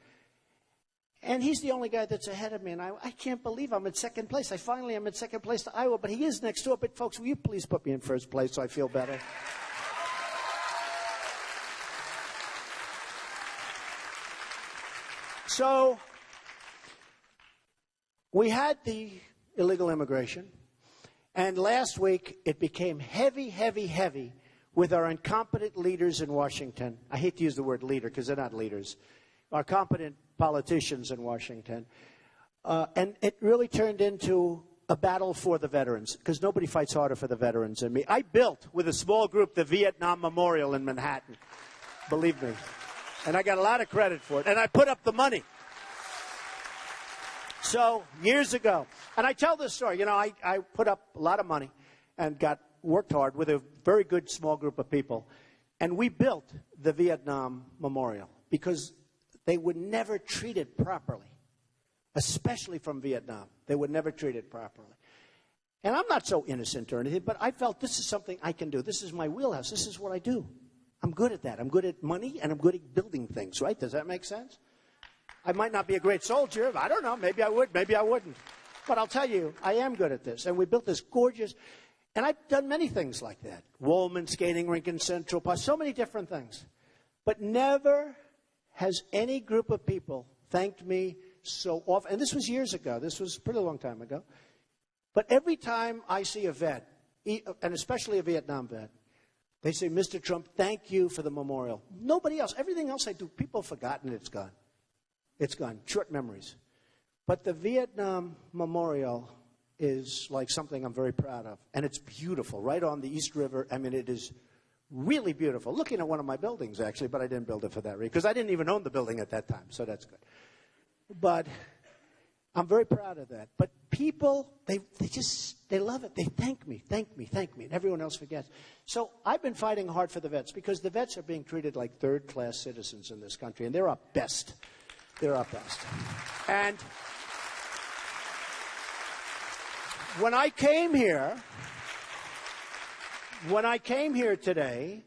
And he's the only guy that's ahead of me. And I can't believe I'm in second place. I'm in second place to Iowa. But he is next door. But, folks, will you please put me in first place so I feel better? So we had the illegal immigration. And last week it became heavy, heavy, heavy with our incompetent leaders in Washington. I hate to use the word leader because they're not leaders. Our competent politicians in Washington. And it really turned into a battle for the veterans, because nobody fights harder for the veterans than me. I built, with a small group, the Vietnam Memorial in Manhattan. Believe me. And I got a lot of credit for it. And I put up the money. So, years ago, and I tell this story, you know, I put up a lot of money and worked hard with a very good small group of people. And we built the Vietnam Memorial because they were never treated properly, especially from Vietnam. They were never treated properly. And I'm not so innocent or anything, but I felt this is something I can do. This is my wheelhouse. This is what I do. I'm good at that. I'm good at money, and I'm good at building things, right? Does that make sense? I might not be a great soldier. I don't know. Maybe I would. Maybe I wouldn't. But I'll tell you, I am good at this. And we built this gorgeous, and I've done many things like that. Woolman skating rink in Central Park, so many different things. But never has any group of people thanked me so often. And this was years ago. This was a pretty long time ago. But every time I see a vet, and especially a Vietnam vet, they say, Mr. Trump, thank you for the memorial. Nobody else. Everything else I do, people have forgotten it's gone. It's gone. Short memories. But the Vietnam Memorial is like something I'm very proud of. And it's beautiful, right on the East River. I mean, it is really beautiful. Looking at one of my buildings, actually, but I didn't build it for that reason, because I didn't even own the building at that time, so that's good. But I'm very proud of that. But people, they love it. They thank me. And everyone else forgets. So I've been fighting hard for the vets, because the vets are being treated like third-class citizens in this country, and they're our best. They're our best. And when I came here today,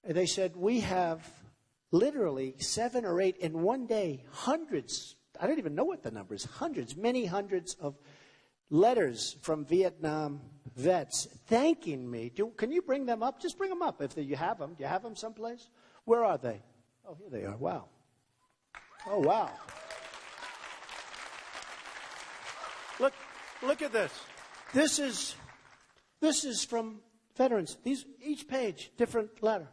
they said, we have literally 7 or 8 in one day, hundreds, I don't even know what the number is, hundreds, many hundreds of letters from Vietnam vets thanking me. Can you bring them up? Just bring them up if you have them. Do you have them someplace? Where are they? Oh, here they are. Wow. Oh, wow. Look at this. This is from veterans. Each page, different letter.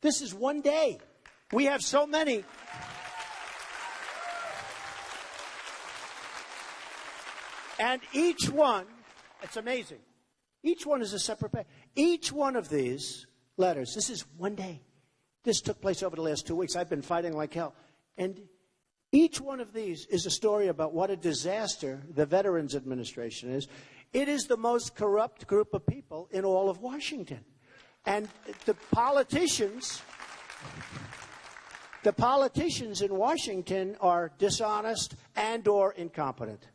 This is one day. We have so many. And each one, it's amazing. Each one is a separate page. Each one of these letters, this is one day. This took place over the last 2 weeks. I've been fighting like hell. And each one of these is a story about what a disaster the Veterans Administration is. It is the most corrupt group of people in all of Washington. And the politicians in Washington are dishonest and or incompetent.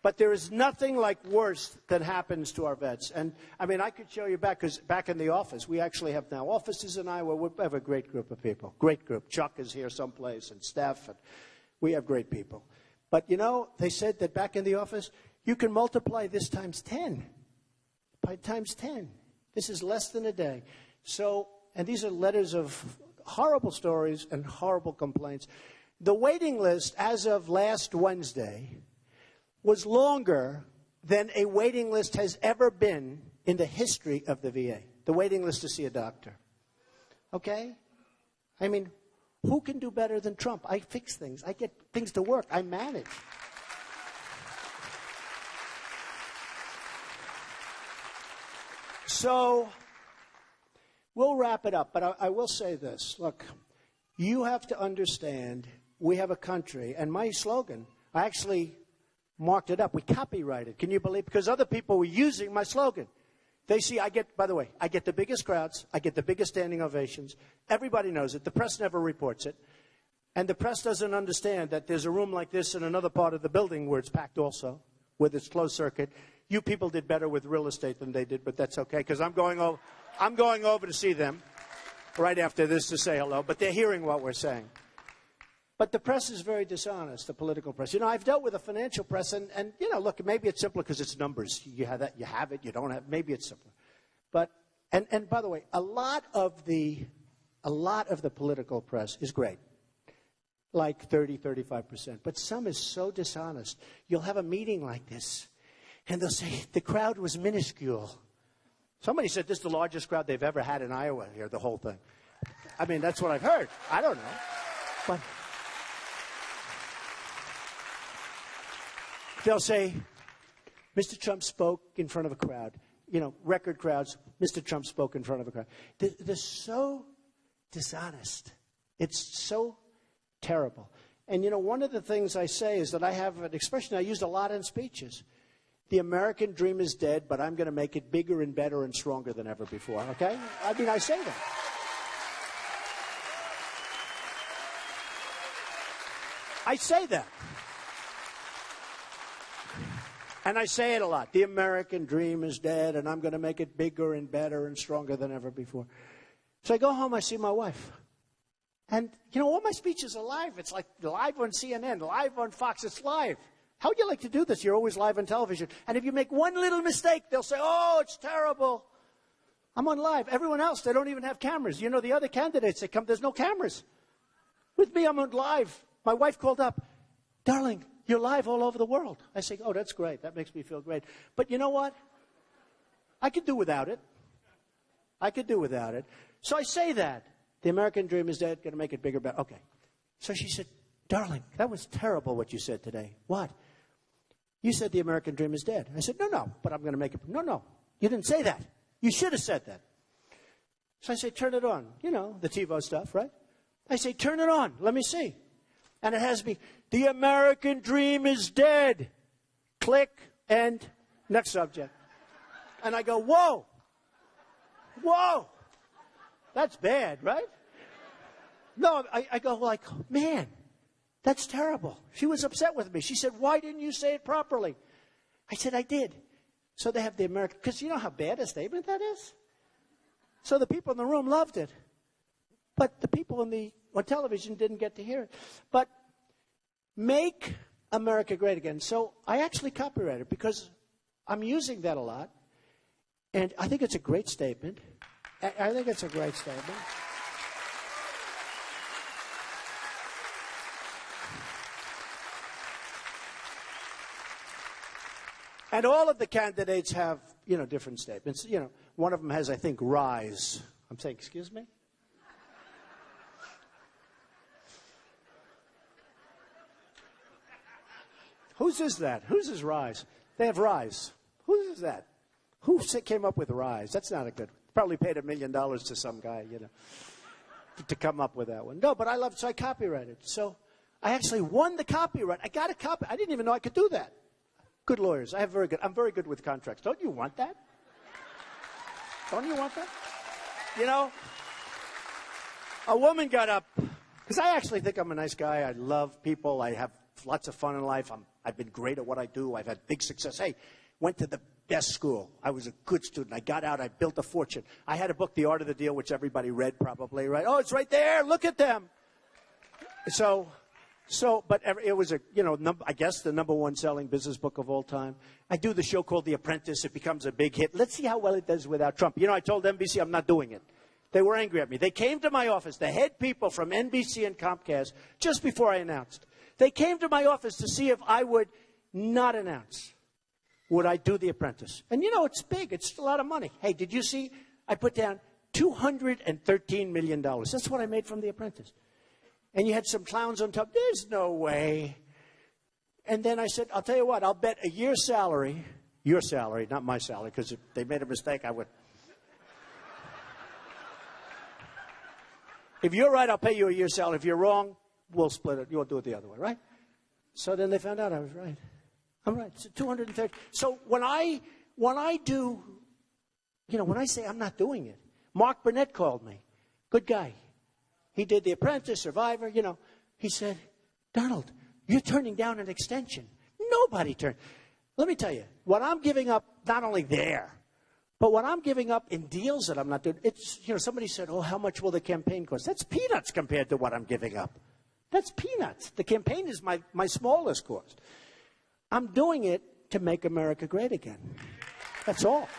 But there is nothing like worse that happens to our vets. And, I mean, I could show you back, because back in the office, we actually have now offices in Iowa. We have a great group of people. Great group. Chuck is here someplace, and Steph, and we have great people. But, you know, they said that back in the office, you can multiply this times 10. By times 10. This is less than a day. So, and these are letters of horrible stories and horrible complaints. The waiting list, as of last Wednesday, was longer than a waiting list has ever been in the history of the VA. The waiting list to see a doctor. Okay? I mean, who can do better than Trump? I fix things. I get things to work. I manage. So, we'll wrap it up, but I will say this. Look, you have to understand we have a country, and my slogan, I actually marked it up. We copyrighted. Can you believe? Because other people were using my slogan. They see, I get the biggest crowds. I get the biggest standing ovations. Everybody knows it. The press never reports it. And the press doesn't understand that there's a room like this in another part of the building where it's packed also, with its closed circuit. You people did better with real estate than they did, but that's okay, because I'm going over to see them right after this to say hello, but they're hearing what we're saying. But the press is very dishonest, the political press. You know, I've dealt with the financial press, and you know, look, maybe it's simpler because it's numbers. You have that, you have it, you don't have it. Maybe it's simpler. But, and by the way, a lot of the political press is great, like 35%. But some is so dishonest. You'll have a meeting like this, and they'll say, the crowd was minuscule. Somebody said this is the largest crowd they've ever had in Iowa here, the whole thing. I mean, that's what I've heard. I don't know. But they'll say, Mr. Trump spoke in front of a crowd. Record crowds. Mr. Trump spoke in front of a crowd. They're so dishonest. It's so terrible. And, one of the things I say is that I have an expression I used a lot in speeches. The American dream is dead, but I'm going to make it bigger and better and stronger than ever before, okay? I say that. I say that. And I say it a lot. The American dream is dead, and I'm going to make it bigger and better and stronger than ever before. So I go home, I see my wife. And, all my speeches are live. It's like live on CNN, live on Fox. It's live. How would you like to do this? You're always live on television. And if you make one little mistake, they'll say, oh, it's terrible. I'm on live. Everyone else, they don't even have cameras. The other candidates that come, there's no cameras. With me, I'm on live. My wife called up, darling, you're live all over the world. I say, oh, that's great. That makes me feel great. But you know what? I could do without it. So I say that. The American dream is dead. Going to make it bigger, better. Okay. So she said, darling, that was terrible what you said today. What? You said the American dream is dead. I said, no, but I'm going to make it. No, you didn't say that. You should have said that. So I say, turn it on. The TiVo stuff, right? I say, turn it on. Let me see. And it has me, the American dream is dead. Click, end, next subject. And I go, whoa. That's bad, right? No, I go like, man, that's terrible. She was upset with me. She said, why didn't you say it properly? I said, I did. So they have the American, because you know how bad a statement that is? So the people in the room loved it. But the people on television didn't get to hear it. But make America great again. So I actually copyrighted it because I'm using that a lot. And I think it's a great statement. I think it's a great statement. And all of the candidates have, different statements. One of them has, I think, rise. I'm saying, excuse me? Whose is that? Whose is rise? They have rise. Whose is that? Who came up with rise? That's not a good one. Probably paid $1 million to some guy, to come up with that one. No, but so I copyrighted. So I actually won the copyright. I got a copy. I didn't even know I could do that. Good lawyers. I'm very good with contracts. Don't you want that? Don't you want that? A woman got up, because I actually think I'm a nice guy. I love people. I have lots of fun in life. I've been great at what I do. I've had big success. Hey, went to the best school. I was a good student. I got out. I built a fortune. I had a book, The Art of the Deal, which everybody read probably, right? Oh, it's right there. Look at them. But it was I guess the number one selling business book of all time. I do the show called The Apprentice. It becomes a big hit. Let's see how well it does without Trump. I told NBC I'm not doing it. They were angry at me. They came to my office, the head people from NBC and Comcast, just before I announced. They came to my office to see if I would not announce. Would I do The Apprentice? And it's big. It's a lot of money. Hey, did you see? I put down $213 million. That's what I made from The Apprentice. And you had some clowns on top. There's no way. And then I said, I'll tell you what, I'll bet a year's salary, your salary, not my salary, because if they made a mistake, I would. If you're right, I'll pay you a year's salary. If you're wrong, we'll split it. You'll do it the other way, right? So then they found out I was right. I'm right. So 230. So when I do, when I say I'm not doing it, Mark Burnett called me. Good guy. He did The Apprentice, Survivor, He said, Donald, you're turning down an extension. Nobody turned. Let me tell you, what I'm giving up, not only there, but what I'm giving up in deals that I'm not doing, it's, somebody said, oh, how much will the campaign cost? That's peanuts compared to what I'm giving up. That's peanuts. The campaign is my smallest cost. I'm doing it to make America great again. That's all.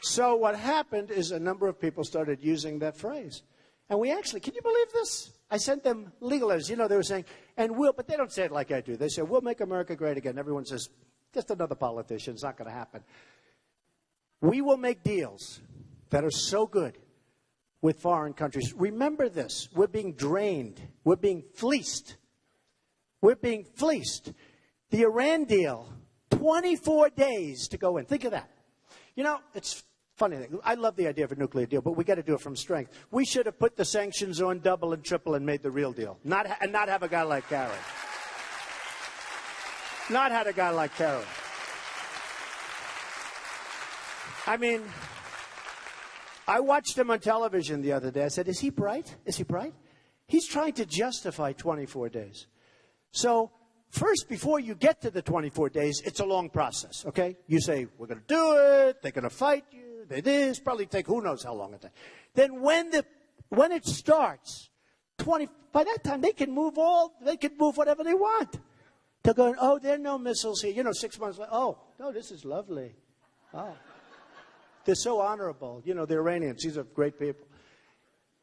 So what happened is a number of people started using that phrase. And we actually, can you believe this? I sent them legal letters. They were saying, but they don't say it like I do. They say, we'll make America great again. Everyone says, just another politician. It's not going to happen. We will make deals that are so good with foreign countries. Remember this. We're being drained. We're being fleeced. We're being fleeced. The Iran deal, 24 days to go in. Think of that. You know, it's funny. I love the idea of a nuclear deal, but we got to do it from strength. We should have put the sanctions on double and triple and made the real deal. Not have a guy like Kerry. Not had a guy like Kerry. I mean, I watched him on television the other day. I said, is he bright? Is he bright? He's trying to justify 24 days. So first, before you get to the 24 days, it's a long process, okay? You say, we're going to do it. They're going to fight you. They this. Probably take who knows how long it takes. Then when it starts, by that time, they can move whatever they want. They're going, oh, there are no missiles here. You know, 6 months later, oh, no, this is lovely. Oh. They're so honorable. You know, the Iranians, these are great people.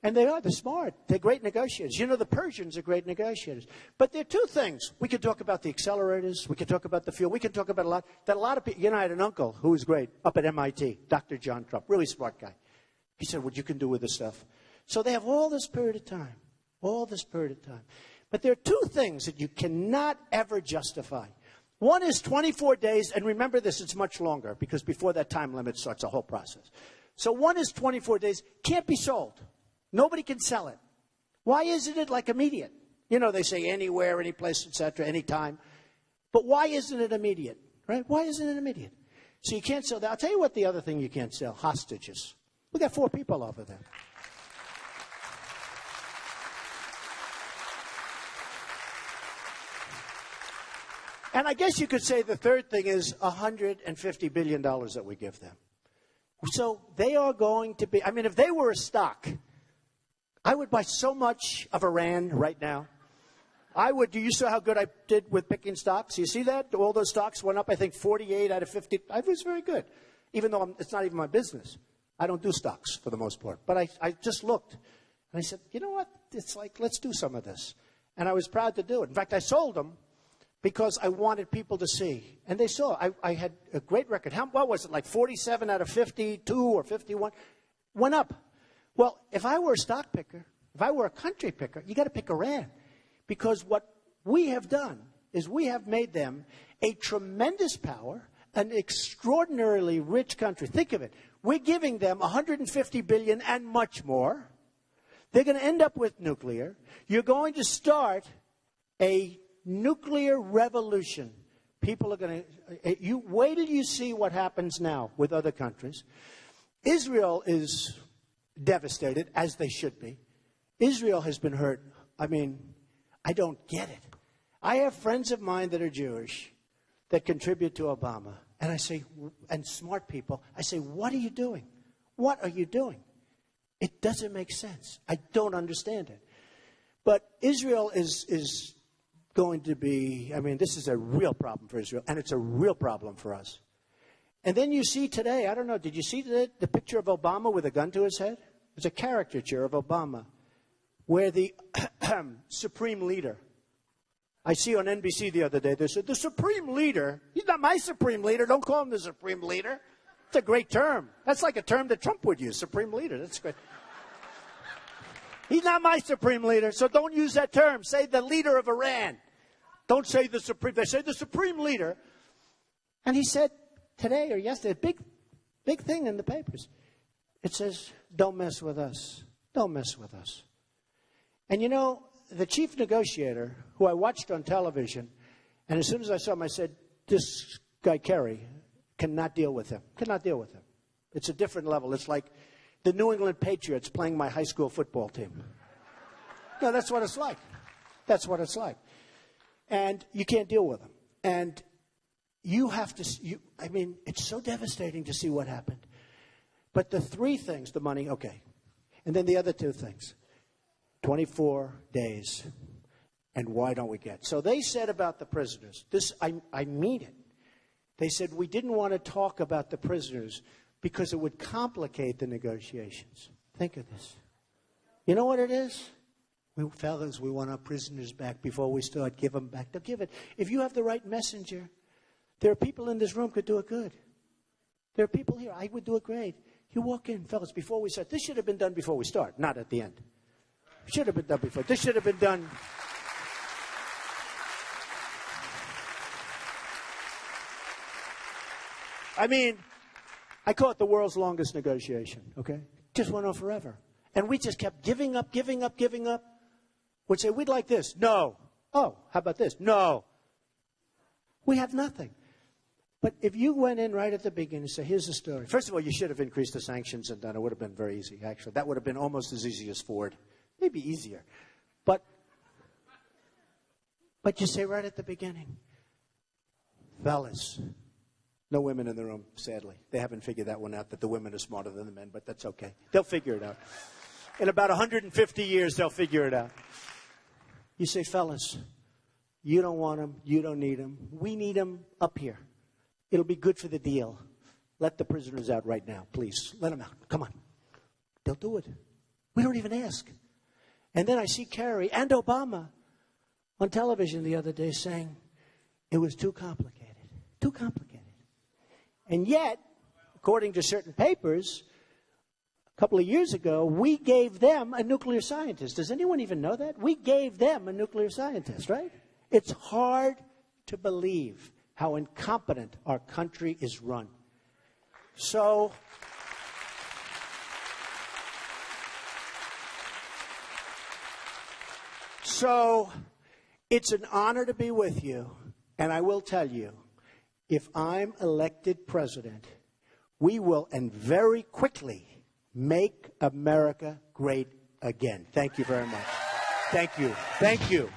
And they are. They're smart. They're great negotiators. You know, the Persians are great negotiators. But there are two things. We could talk about the accelerators. We could talk about the fuel. We could talk about a lot of people. You know, I had an uncle who was great up at MIT, Dr. John Trump, really smart guy. He said, what you can do with this stuff. So they have all this period of time. But there are two things that you cannot ever justify. One is 24 days, and remember this, it's much longer, because before that time limit starts a whole process. So one is 24 days, can't be sold. Nobody can sell it. Why isn't it like immediate? You know, they say anywhere, any place, etc., anytime. But why isn't it immediate, right? Why isn't it immediate? So you can't sell that. I'll tell you what the other thing you can't sell, hostages. We got 4 people over there. And I guess you could say the third thing is $150 billion that we give them. So they are going to be, I mean, if they were a stock, I would buy so much of Iran right now. I would. You saw how good I did with picking stocks? You see that? All those stocks went up, I think, 48 out of 50. I was very good, even though it's not even my business. I don't do stocks for the most part. But I just looked, and I said, you know what? It's like, let's do some of this. And I was proud to do it. In fact, I sold them because I wanted people to see. And they saw. I had a great record. What was it, like 47 out of 52 or 51? Went up. Well, if I were a stock picker, if I were a country picker, you got to pick Iran. Because what we have done is we have made them a tremendous power, an extraordinarily rich country. Think of it. We're giving them $150 billion and much more. They're going to end up with nuclear. You're going to start a nuclear revolution. People are going to... You wait till you see what happens now with other countries. Israel is devastated, as they should be. Israel has been hurt. I mean, I don't get it. I have friends of mine that are Jewish that contribute to Obama. And I say, and smart people, I say, what are you doing? What are you doing? It doesn't make sense. I don't understand it. But Israel is going to be, I mean, this is a real problem for Israel, and it's a real problem for us. And then you see today, I don't know, did you see the picture of Obama with a gun to his head? It's a caricature of Obama, where the supreme leader, I see on NBC the other day, they said, the supreme leader, he's not my supreme leader, don't call him the supreme leader. It's a great term. That's like a term that Trump would use, supreme leader. That's great. He's not my supreme leader, so don't use that term. Say the leader of Iran. Don't say the supreme, they say the supreme leader. And he said today or yesterday, big thing in the papers. It says, don't mess with us. Don't mess with us. And you know, the chief negotiator, who I watched on television, and as soon as I saw him, I said, this guy Kerry cannot deal with him. Cannot deal with him. It's a different level. It's like the New England Patriots playing my high school football team. No, that's what it's like. That's what it's like. And you can't deal with him. And you have to, I mean, it's so devastating to see what happened. But the 3 things, the money, okay. And then the other 2 things. 24 days. And why don't we get? So they said about the prisoners, this, I mean it. They said we didn't want to talk about the prisoners because it would complicate the negotiations. Think of this. You know what it is? Fellas, we want our prisoners back before we start. Give them back. They'll give it. If you have the right messenger, There are people in this room could do it good. There are people here, I would do it great. You walk in, fellas, before we start. This should have been done before we start, not at the end. Should have been done before. This should have been done. I mean, I call it the world's longest negotiation, okay? Just went on forever. And we just kept giving up. We'd say, we'd like this. No. Oh, how about this? No. We have nothing. But if you went in right at the beginning and said, here's the story. First of all, you should have increased the sanctions and done it. Would have been very easy, actually. That would have been almost as easy as Ford. Maybe easier. But you say right at the beginning, fellas, no women in the room, sadly. They haven't figured that one out, that the women are smarter than the men, but that's okay. They'll figure it out. In about 150 years, they'll figure it out. You say, fellas, you don't want them, you don't need them. We need them up here. It'll be good for the deal. Let the prisoners out right now, please. Let them out. Come on. They'll do it. We don't even ask. And then I see Kerry and Obama on television the other day saying it was too complicated. Too complicated. And yet, according to certain papers, a couple of years ago, we gave them a nuclear scientist. Does anyone even know that? We gave them a nuclear scientist, right? It's hard to believe how incompetent our country is run. So it's an honor to be with you, and I will tell you, if I'm elected president, we will, and very quickly, make America great again. Thank you very much. Thank you. Thank you.